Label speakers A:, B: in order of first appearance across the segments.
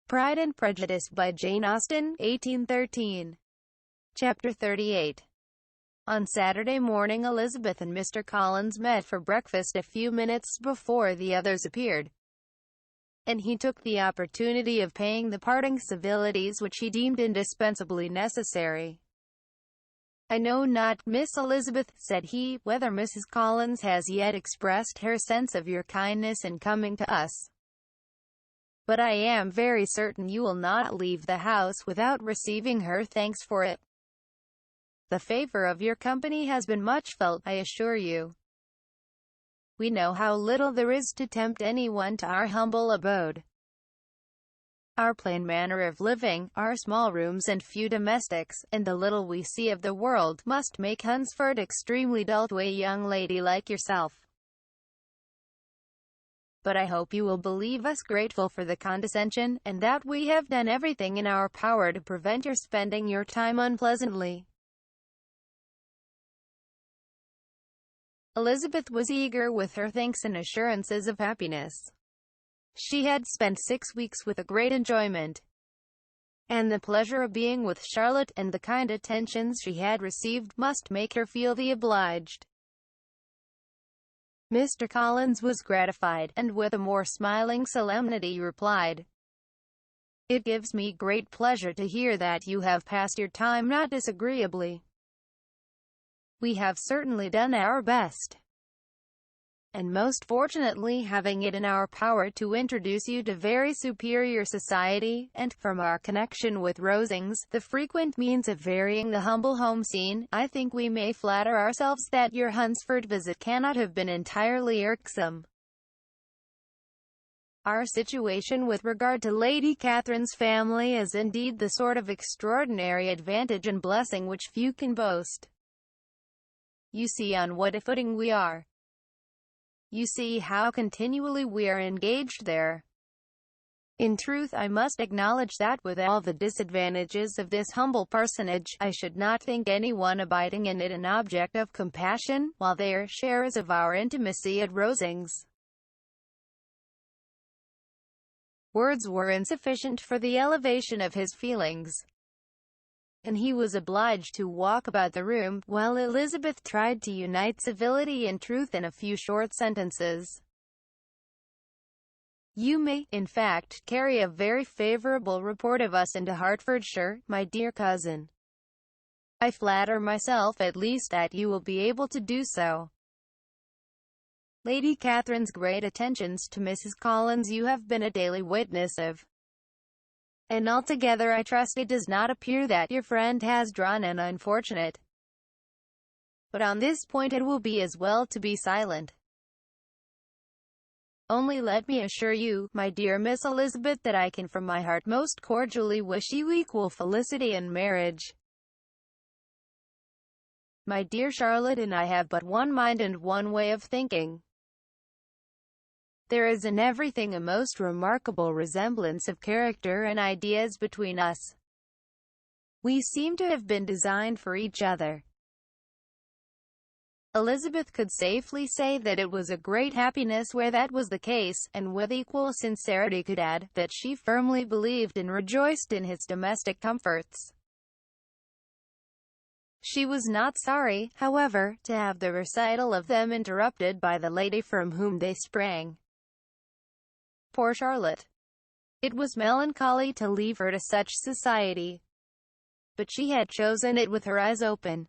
A: Pride and Prejudice by Jane Austen, 1813. Chapter 38. On Saturday morning Elizabeth and Mr. Collins met for breakfast a few minutes before the others appeared, and he took the opportunity of paying the parting civilities which he deemed indispensably necessary. "I know not, Miss Elizabeth," said he, "whether Mrs. Collins has yet expressed her sense of your kindness in coming to us, but I am very certain you will not leave the house without receiving her thanks for it. The favor of your company has been much felt, I assure you. We know how little there is to tempt anyone to our humble abode. Our plain manner of living, our small rooms and few domestics, and the little we see of the world, must make Hunsford extremely dull to a young lady like yourself. But I hope you will believe us grateful for the condescension, and that we have done everything in our power to prevent your spending your time unpleasantly." Elizabeth was eager with her thanks and assurances of happiness. She had spent 6 weeks with a great enjoyment, and the pleasure of being with Charlotte, and the kind attentions she had received, must make her feel the obliged. Mr. Collins was gratified, and with a more smiling solemnity replied, "It gives me great pleasure to hear that you have passed your time not disagreeably. We have certainly done our best, and most fortunately having it in our power to introduce you to very superior society, and, from our connection with Rosings, the frequent means of varying the humble home scene, I think we may flatter ourselves that your Hunsford visit cannot have been entirely irksome. Our situation with regard to Lady Catherine's family is indeed the sort of extraordinary advantage and blessing which few can boast. You see on what a footing we are. You see how continually we are engaged there. In truth, I must acknowledge that with all the disadvantages of this humble personage, I should not think anyone abiding in it an object of compassion, while they are sharers of our intimacy at Rosings." Words were insufficient for the elevation of his feelings, and he was obliged to walk about the room, while Elizabeth tried to unite civility and truth in a few short sentences. "You may, in fact, carry a very favorable report of us into Hertfordshire, my dear cousin. I flatter myself at least that you will be able to do so. Lady Catherine's great attentions to Mrs. Collins you have been a daily witness of, and altogether I trust it does not appear that your friend has drawn an unfortunate. But on this point it will be as well to be silent. Only let me assure you, my dear Miss Elizabeth, that I can from my heart most cordially wish you equal felicity in marriage. My dear Charlotte and I have but one mind and one way of thinking. There is in everything a most remarkable resemblance of character and ideas between us. We seem to have been designed for each other." Elizabeth could safely say that it was a great happiness where that was the case, and with equal sincerity could add, that she firmly believed and rejoiced in his domestic comforts. She was not sorry, however, to have the recital of them interrupted by the lady from whom they sprang. Poor Charlotte! It was melancholy to leave her to such society, but she had chosen it with her eyes open,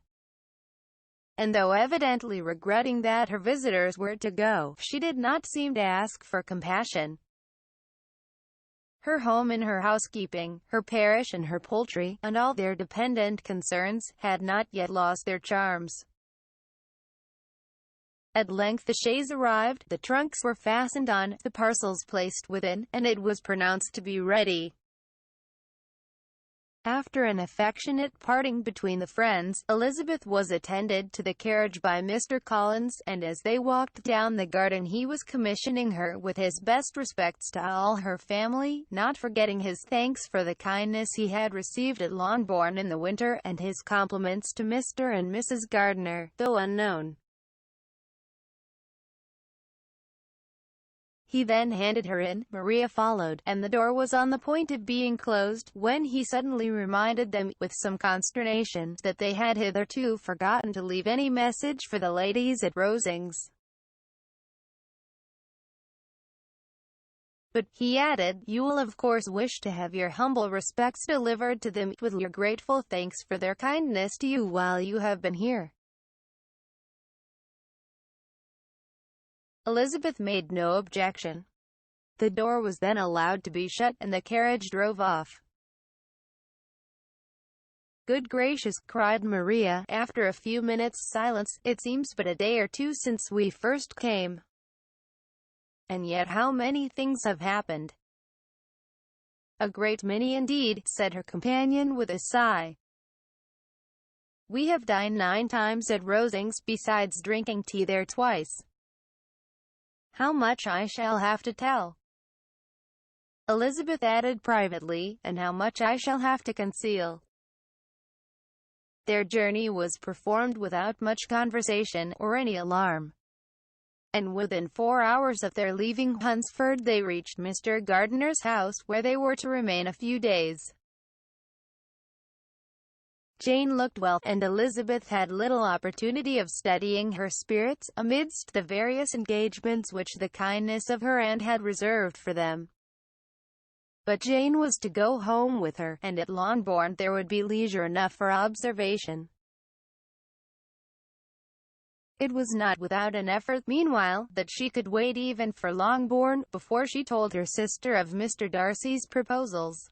A: and though evidently regretting that her visitors were to go, she did not seem to ask for compassion. Her home and her housekeeping, her parish and her poultry, and all their dependent concerns, had not yet lost their charms. At length the chaise arrived, the trunks were fastened on, the parcels placed within, and it was pronounced to be ready. After an affectionate parting between the friends, Elizabeth was attended to the carriage by Mr. Collins, and as they walked down the garden he was commissioning her with his best respects to all her family, not forgetting his thanks for the kindness he had received at Longbourn in the winter, and his compliments to Mr. and Mrs. Gardiner, though unknown. He then handed her in. Maria followed, and the door was on the point of being closed, when he suddenly reminded them, with some consternation, that they had hitherto forgotten to leave any message for the ladies at Rosings. But, he added, you will of course wish to have your humble respects delivered to them, with your grateful thanks for their kindness to you while you have been here. Elizabeth made no objection. The door was then allowed to be shut, and the carriage drove off. Good gracious, cried Maria, after a few minutes' silence, it seems but a day or two since we first came. And yet how many things have happened. A great many indeed, said her companion with a sigh. We have dined 9 times at Rosings, besides drinking tea there twice. How much I shall have to tell, Elizabeth added privately, and how much I shall have to conceal. Their journey was performed without much conversation, or any alarm. And within 4 hours of their leaving Hunsford they reached Mr. Gardiner's house, where they were to remain a few days. Jane looked well, and Elizabeth had little opportunity of studying her spirits, amidst the various engagements which the kindness of her aunt had reserved for them. But Jane was to go home with her, and at Longbourn there would be leisure enough for observation. It was not without an effort, meanwhile, that she could wait even for Longbourn, before she told her sister of Mr. Darcy's proposals.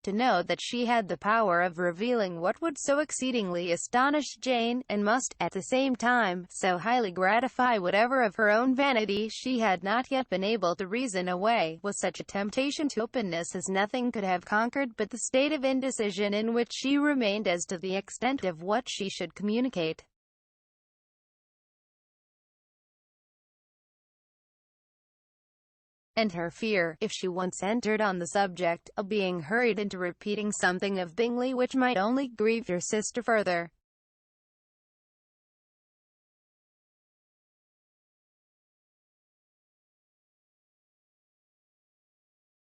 A: To know that she had the power of revealing what would so exceedingly astonish Jane, and must, at the same time, so highly gratify whatever of her own vanity she had not yet been able to reason away, was such a temptation to openness as nothing could have conquered but the state of indecision in which she remained as to the extent of what she should communicate. And her fear, if she once entered on the subject, of being hurried into repeating something of Bingley which might only grieve her sister further.